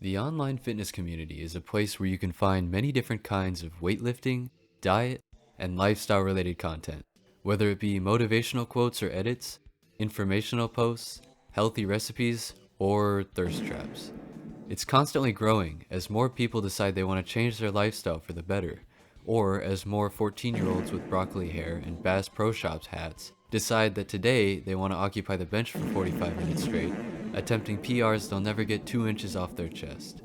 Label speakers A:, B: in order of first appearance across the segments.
A: The online fitness community is a place where you can find many different kinds of weightlifting, diet, and lifestyle related content. Whether it be motivational quotes or edits, informational posts, healthy recipes, or thirst traps. It's constantly growing as more people decide they want to change their lifestyle for the better, or as more 14-year-olds with broccoli hair and Bass Pro Shops hats decide that today they want to occupy the bench for 45 minutes straight, attempting PRs they'll never get 2 inches off their chest.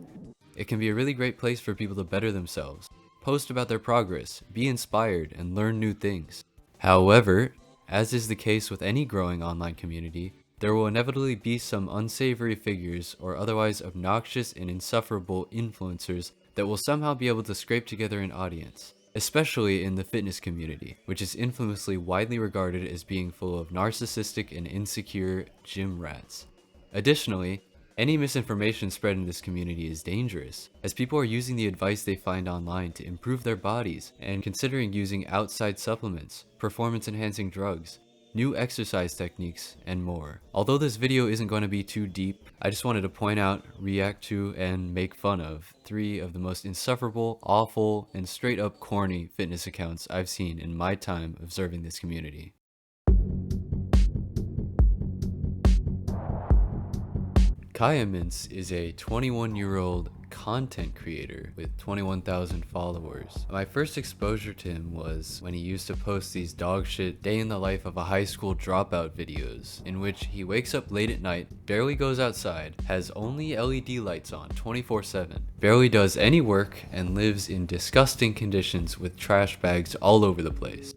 A: It can be a really great place for people to better themselves, post about their progress, be inspired, and learn new things. However, as is the case with any growing online community, there will inevitably be some unsavory figures or otherwise obnoxious and insufferable influencers that will somehow be able to scrape together an audience, especially in the fitness community, which is infamously widely regarded as being full of narcissistic and insecure gym rats. Additionally, any misinformation spread in this community is dangerous, as people are using the advice they find online to improve their bodies and considering using outside supplements, performance-enhancing drugs, new exercise techniques, and more. Although this video isn't going to be too deep, I just wanted to point out, react to, and make fun of 3 of the most insufferable, awful, and straight up corny fitness accounts I've seen in my time observing this community. Kyamints is a 21-year-old content creator with 21,000 followers. My first exposure to him was when he used to post these dogshit day in the life of a high school dropout videos, in which he wakes up late at night, barely goes outside, has only LED lights on 24/7, barely does any work, and lives in disgusting conditions with trash bags all over the place.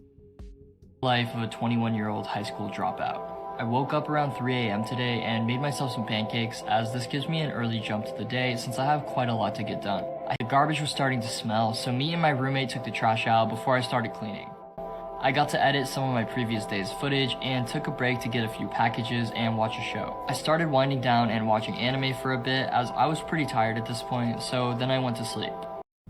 B: Life of a 21-year-old high school dropout. I woke up around 3 a.m. today and made myself some pancakes, as this gives me an early jump to the day since I have quite a lot to get done. The garbage was starting to smell, so me and my roommate took the trash out before I started cleaning. I got to edit some of my previous day's footage and took a break to get a few packages and watch a show. I started winding down and watching anime for a bit as I was pretty tired at this point, so then I went to sleep.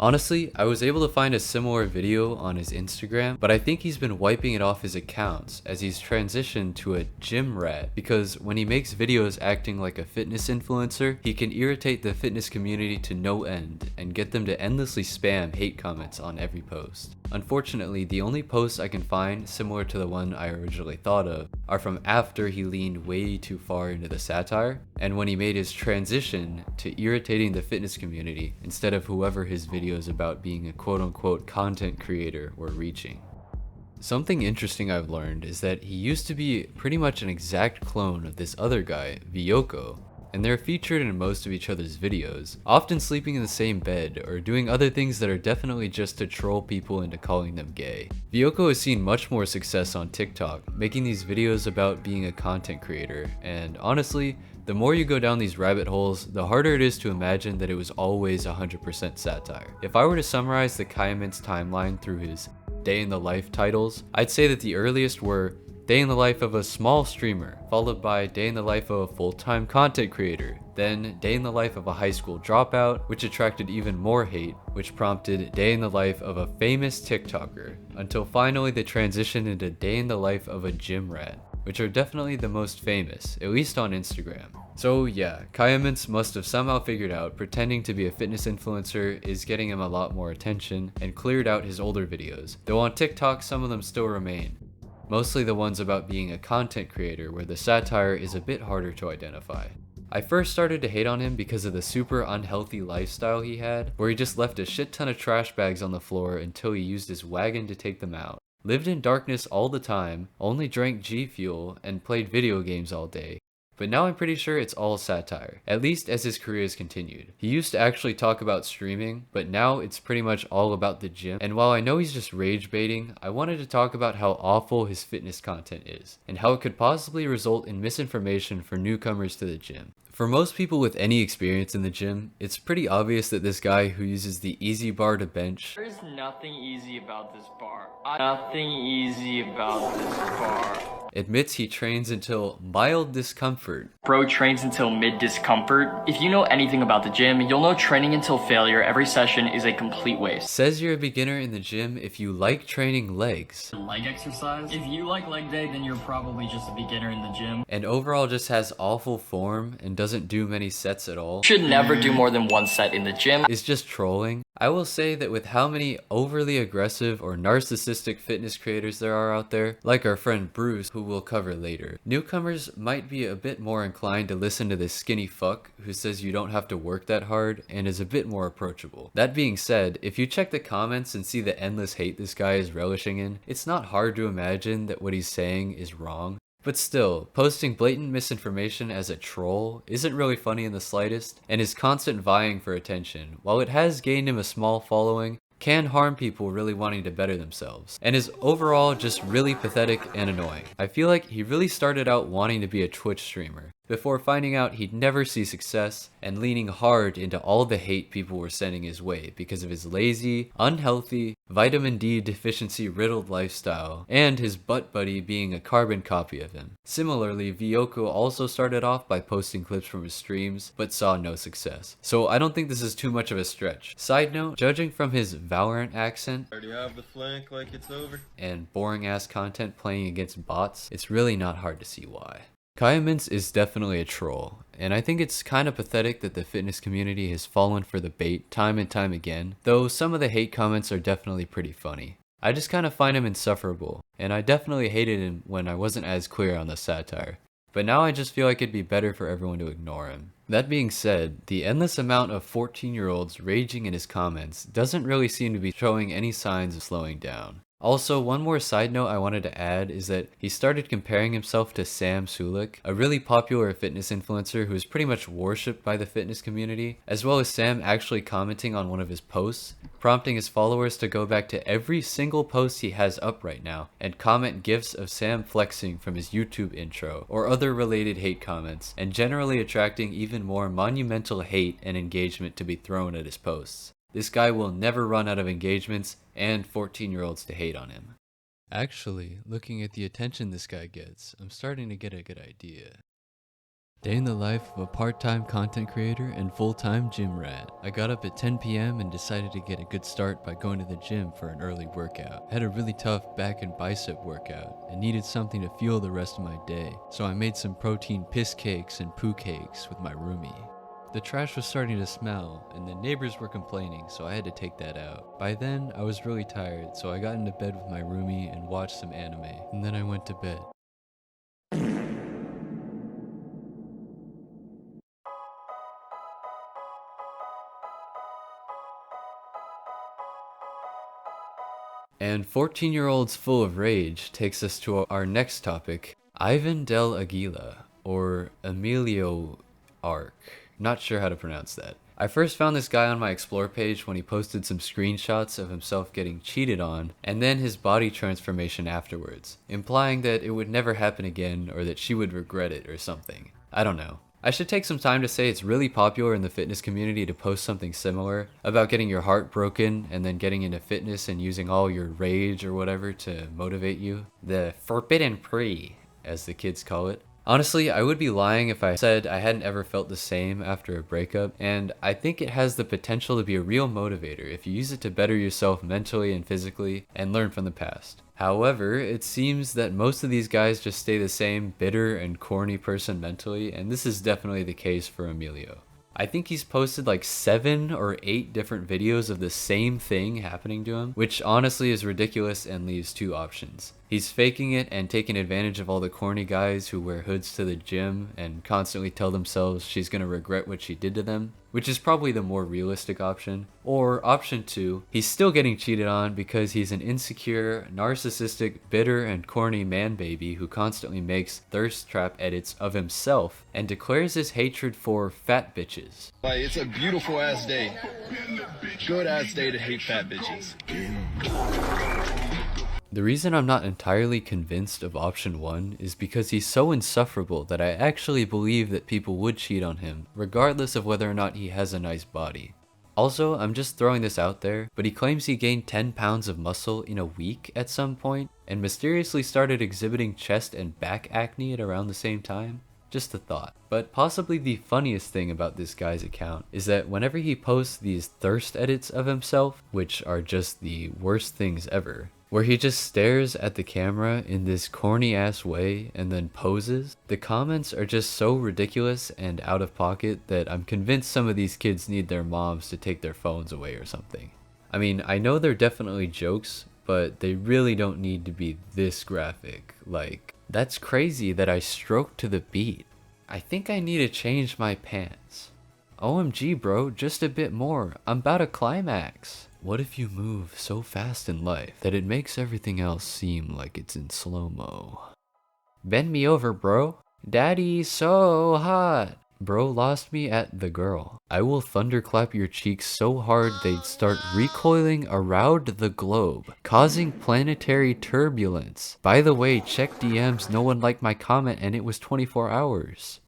A: Honestly, I was able to find a similar video on his Instagram, but I think he's been wiping it off his accounts as he's transitioned to a gym rat, because when he makes videos acting like a fitness influencer, he can irritate the fitness community to no end and get them to endlessly spam hate comments on every post. Unfortunately, the only posts I can find similar to the one I originally thought of are from after he leaned way too far into the satire, and when he made his transition to irritating the fitness community instead of whoever his videos about being a quote-unquote content creator were reaching. Something interesting I've learned is that he used to be pretty much an exact clone of this other guy, Vyoko, and they're featured in most of each other's videos, often sleeping in the same bed or doing other things that are definitely just to troll people into calling them gay. Vyoko has seen much more success on TikTok, making these videos about being a content creator, and honestly, the more you go down these rabbit holes, the harder it is to imagine that it was always 100% satire. If I were to summarize the Kyamints timeline through his day in the life titles, I'd say that the earliest were day in the life of a small streamer, followed by day in the life of a full-time content creator, then day in the life of a high school dropout, which attracted even more hate, which prompted day in the life of a famous TikToker, until finally they transitioned into day in the life of a gym rat, which are definitely the most famous, at least on Instagram. So yeah, Kyamints must have somehow figured out pretending to be a fitness influencer is getting him a lot more attention, and cleared out his older videos, though on TikTok some of them still remain. Mostly the ones about being a content creator where the satire is a bit harder to identify. I first started to hate on him because of the super unhealthy lifestyle he had, where he just left a shit ton of trash bags on the floor until he used his wagon to take them out. Lived in darkness all the time, only drank G Fuel, and played video games all day. But now I'm pretty sure it's all satire, at least as his career has continued. He used to actually talk about streaming, but now it's pretty much all about the gym. And while I know he's just rage baiting, I wanted to talk about how awful his fitness content is, and how it could possibly result in misinformation for newcomers to the gym. For most people with any experience in the gym, it's pretty obvious that this guy who uses the easy bar to bench.
B: There's nothing easy about this bar. Nothing easy about this bar.
A: Admits he trains until mild discomfort.
B: Bro trains until mid discomfort. If you know anything about the gym, you'll know training until failure every session is a complete waste.
A: Says you're a beginner in the gym if you like training legs.
B: Leg exercise? If you like leg day, then you're probably just a beginner in the gym.
A: And overall just has awful form and doesn't doesn't do many sets at all,
B: should never do more than one set in the gym,
A: is just trolling. I will say that with how many overly aggressive or narcissistic fitness creators there are out there, like our friend Bruce, who we'll cover later, newcomers might be a bit more inclined to listen to this skinny fuck who says you don't have to work that hard and is a bit more approachable. That being said, if you check the comments and see the endless hate this guy is relishing in, it's not hard to imagine that what he's saying is wrong. But still, posting blatant misinformation as a troll isn't really funny in the slightest, and his constant vying for attention, while it has gained him a small following, can harm people really wanting to better themselves, and is overall just really pathetic and annoying. I feel like he really started out wanting to be a Twitch streamer, before finding out he'd never see success and leaning hard into all the hate people were sending his way because of his lazy, unhealthy, vitamin D deficiency riddled lifestyle, and his butt buddy being a carbon copy of him. Similarly, Vyoko also started off by posting clips from his streams, but saw no success. So I don't think this is too much of a stretch. Side note, judging from his Valorant accent,
C: already have the flank like it's over,
A: and boring ass content playing against bots, it's really not hard to see why. Kyamints is definitely a troll, and I think it's kind of pathetic that the fitness community has fallen for the bait time and time again, though some of the hate comments are definitely pretty funny. I just kind of find him insufferable, and I definitely hated him when I wasn't as clear on the satire. But now I just feel like it'd be better for everyone to ignore him. That being said, the endless amount of 14-year-olds raging in his comments doesn't really seem to be showing any signs of slowing down. Also, one more side note I wanted to add is that he started comparing himself to Sam Sulek, a really popular fitness influencer who is pretty much worshipped by the fitness community, as well as Sam actually commenting on one of his posts, prompting his followers to go back to every single post he has up right now and comment gifs of Sam flexing from his YouTube intro or other related hate comments, and generally attracting even more monumental hate and engagement to be thrown at his posts. This guy will never run out of engagements and 14-year-olds to hate on him. Actually, looking at the attention this guy gets, I'm starting to get a good idea. Day in the life of a part-time content creator and full-time gym rat. I got up at 10 PM and decided to get a good start by going to the gym for an early workout. I had a really tough back and bicep workout and needed something to fuel the rest of my day, so I made some protein piss cakes and poo cakes with my roomie. The trash was starting to smell, and the neighbors were complaining, so I had to take that out. By then, I was really tired, so I got into bed with my roomie and watched some anime, and then I went to bed. And 14-year-olds full of rage takes us to our next topic, Ivan del Aguila, or Emilioearc. Not sure how to pronounce that. I first found this guy on my explore page when he posted some screenshots of himself getting cheated on, and then his body transformation afterwards, implying that it would never happen again or that she would regret it or something. I don't know. I should take some time to say it's really popular in the fitness community to post something similar about getting your heart broken and then getting into fitness and using all your rage or whatever to motivate you. The forbidden pre, as the kids call it. Honestly, I would be lying if I said I hadn't ever felt the same after a breakup, and I think it has the potential to be a real motivator if you use it to better yourself mentally and physically and learn from the past. However, it seems that most of these guys just stay the same bitter and corny person mentally, and this is definitely the case for Emilio. I think he's posted like 7 or 8 different videos of the same thing happening to him, which honestly is ridiculous and leaves 2 options. He's faking it and taking advantage of all the corny guys who wear hoods to the gym and constantly tell themselves she's gonna regret what she did to them, which is probably the more realistic option. Or option 2, he's still getting cheated on because he's an insecure, narcissistic, bitter, and corny man baby who constantly makes thirst trap edits of himself and declares his hatred for fat bitches.
C: like it's a beautiful ass day, good ass day to hate fat bitches.
A: The reason I'm not entirely convinced of option 1 is because he's so insufferable that I actually believe that people would cheat on him, regardless of whether or not he has a nice body. Also, I'm just throwing this out there, but he claims he gained 10 pounds of muscle in a week at some point, and mysteriously started exhibiting chest and back acne at around the same time. Just a thought. But possibly the funniest thing about this guy's account is that whenever he posts these thirst edits of himself, which are just the worst things ever, where he just stares at the camera in this corny ass way and then poses. The comments are just so ridiculous and out of pocket that I'm convinced some of these kids need their moms to take their phones away or something. I mean, I know they're definitely jokes, but they really don't need to be this graphic. Like, that's crazy that I stroked to the beat. I think I need to change my pants. OMG bro, just a bit more. I'm about to climax. What if you move so fast in life that it makes everything else seem like it's in slow-mo? Bend me over, bro. Daddy's so hot. Bro lost me at the girl. I will thunderclap your cheeks so hard they'd start recoiling around the globe, causing planetary turbulence. By the way, check DMs, no one liked my comment and it was 24 hours.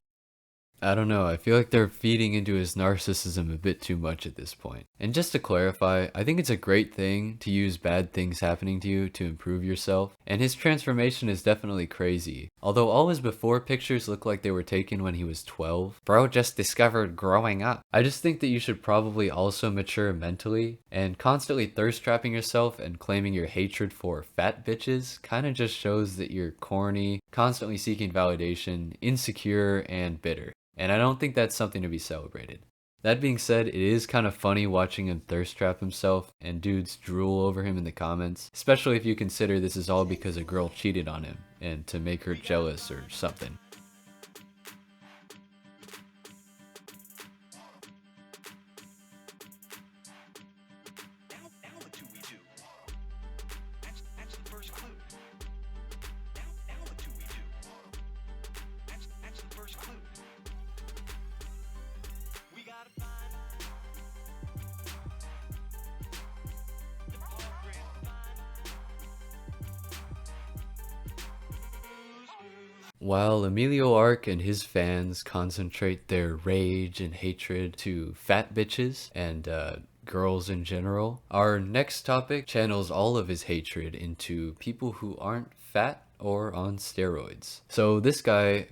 A: I don't know, I feel like they're feeding into his narcissism a bit too much at this point. And just to clarify, I think it's a great thing to use bad things happening to you to improve yourself, and his transformation is definitely crazy. Although all his before pictures look like they were taken when he was 12. Bro just discovered growing up. I just think that you should probably also mature mentally, and constantly thirst trapping yourself and claiming your hatred for fat bitches kinda just shows that you're corny, constantly seeking validation, insecure, and bitter. And I don't think that's something to be celebrated. That being said, it is kind of funny watching him thirst trap himself and dudes drool over him in the comments, especially if you consider this is all because a girl cheated on him and to make her jealous or something. While Emilioearc and his fans concentrate their rage and hatred to fat bitches and girls in general, our next topic channels all of his hatred into people who aren't fat or on steroids. So this guy,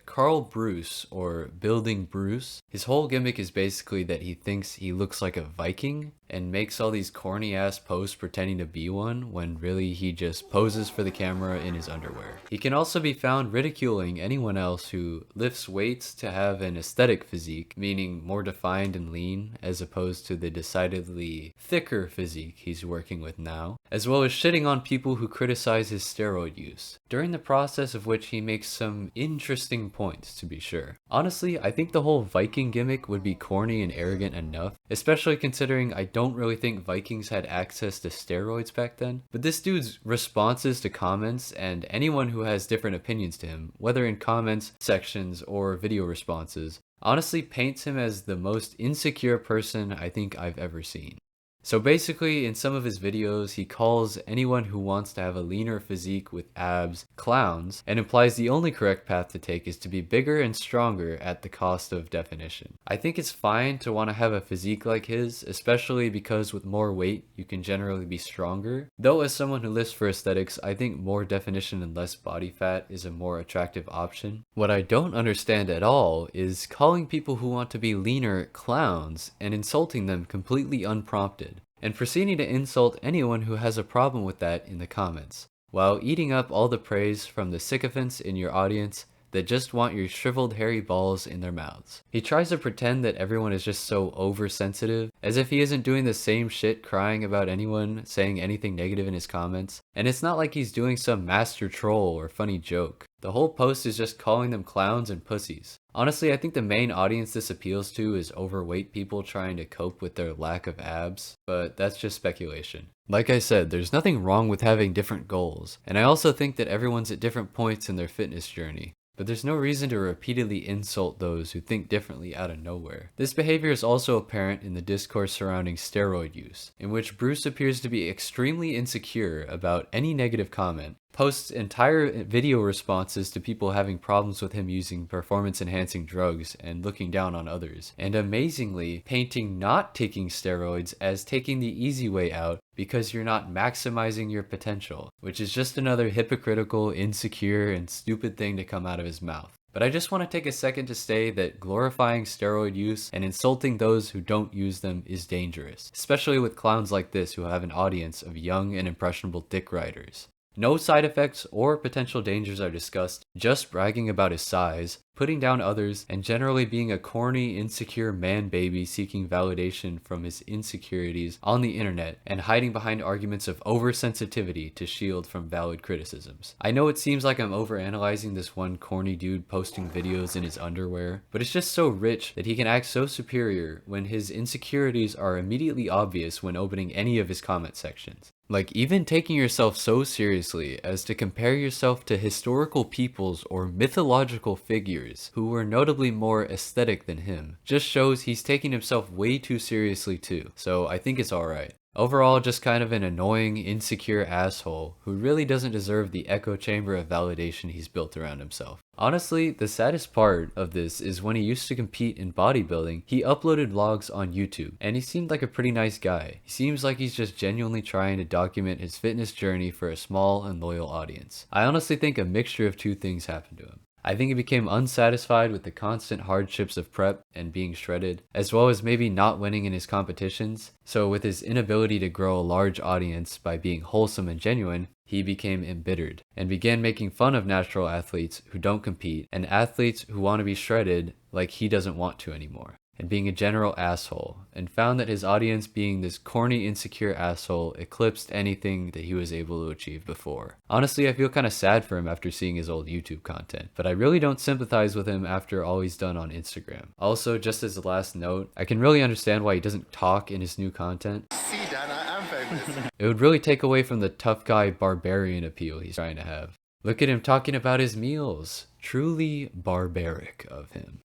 A: Bruce, or Buildingbruce, his whole gimmick is basically that he thinks he looks like a Viking and makes all these corny ass posts pretending to be one when really he just poses for the camera in his underwear. He can also be found ridiculing anyone else who lifts weights to have an aesthetic physique, meaning more defined and lean as opposed to the decidedly thicker physique he's working with now, as well as shitting on people who criticize his steroid use, during the process of which he makes some interesting points, to be sure. Honestly, I think the whole Viking gimmick would be corny and arrogant enough, especially considering I don't really think Vikings had access to steroids back then. But this dude's responses to comments and anyone who has different opinions to him, whether in comments, sections, or video responses, honestly paints him as the most insecure person I think I've ever seen. So basically, in some of his videos, he calls anyone who wants to have a leaner physique with abs clowns, and implies the only correct path to take is to be bigger and stronger at the cost of definition. I think it's fine to want to have a physique like his, especially because with more weight, you can generally be stronger. Though as someone who lives for aesthetics, I think more definition and less body fat is a more attractive option. What I don't understand at all is calling people who want to be leaner clowns and insulting them completely unprompted, and proceeding to insult anyone who has a problem with that in the comments, while eating up all the praise from the sycophants in your audience that just want your shriveled hairy balls in their mouths. He tries to pretend that everyone is just so oversensitive, as if he isn't doing the same shit crying about anyone saying anything negative in his comments, and it's not like he's doing some master troll or funny joke. The whole post is just calling them clowns and pussies. Honestly, I think the main audience this appeals to is overweight people trying to cope with their lack of abs, but that's just speculation. Like I said, there's nothing wrong with having different goals, and I also think that everyone's at different points in their fitness journey. But there's no reason to repeatedly insult those who think differently out of nowhere. This behavior is also apparent in the discourse surrounding steroid use, in which Bruce appears to be extremely insecure about any negative comment, posts entire video responses to people having problems with him using performance-enhancing drugs and looking down on others, and amazingly painting not taking steroids as taking the easy way out because you're not maximizing your potential, which is just another hypocritical, insecure, and stupid thing to come out of his mouth. But I just want to take a second to say that glorifying steroid use and insulting those who don't use them is dangerous, especially with clowns like this who have an audience of young and impressionable dick riders. No side effects or potential dangers are discussed, just bragging about his size, putting down others, and generally being a corny, insecure man baby seeking validation from his insecurities on the internet and hiding behind arguments of oversensitivity to shield from valid criticisms. I know it seems like I'm overanalyzing this one corny dude posting videos in his underwear, but it's just so rich that he can act so superior when his insecurities are immediately obvious when opening any of his comment sections. Like, even taking yourself so seriously as to compare yourself to historical peoples or mythological figures who were notably more aesthetic than him just shows he's taking himself way too seriously too, so I think it's alright. Overall, just kind of an annoying, insecure asshole who really doesn't deserve the echo chamber of validation he's built around himself. Honestly, the saddest part of this is when he used to compete in bodybuilding, he uploaded vlogs on YouTube, and he seemed like a pretty nice guy. He seems like he's just genuinely trying to document his fitness journey for a small and loyal audience. I honestly think a mixture of two things happened to him. I think he became unsatisfied with the constant hardships of prep and being shredded, as well as maybe not winning in his competitions. So with his inability to grow a large audience by being wholesome and genuine, he became embittered and began making fun of natural athletes who don't compete and athletes who want to be shredded like he doesn't want to anymore, and being a general asshole, and found that his audience being this corny, insecure asshole eclipsed anything that he was able to achieve before. Honestly, I feel kind of sad for him after seeing his old YouTube content, but I really don't sympathize with him after all he's done on Instagram. Also, just as a last note, I can really understand why he doesn't talk in his new content.
D: See, Dan, I'm famous.
A: It would really take away from the tough guy barbarian appeal he's trying to have. Look at him talking about his meals. Truly barbaric of him.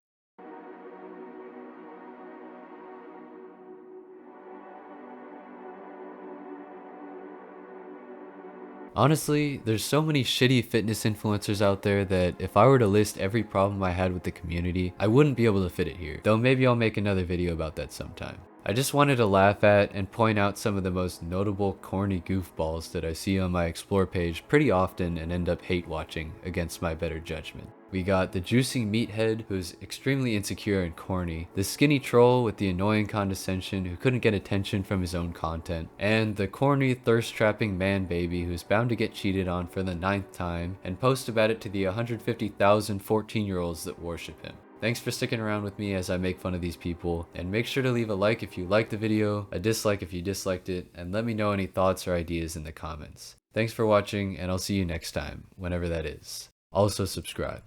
A: Honestly, there's so many shitty fitness influencers out there that if I were to list every problem I had with the community, I wouldn't be able to fit it here. Though maybe I'll make another video about that sometime. I just wanted to laugh at and point out some of the most notable corny goofballs that I see on my explore page pretty often and end up hate watching against my better judgment. We got the juicing meathead who's extremely insecure and corny, the skinny troll with the annoying condescension who couldn't get attention from his own content, and the corny thirst-trapping man baby who's bound to get cheated on for the 9th time and post about it to the 150,000 14-year-olds that worship him. Thanks for sticking around with me as I make fun of these people, and make sure to leave a like if you liked the video, a dislike if you disliked it, and let me know any thoughts or ideas in the comments. Thanks for watching, and I'll see you next time, whenever that is. Also subscribe.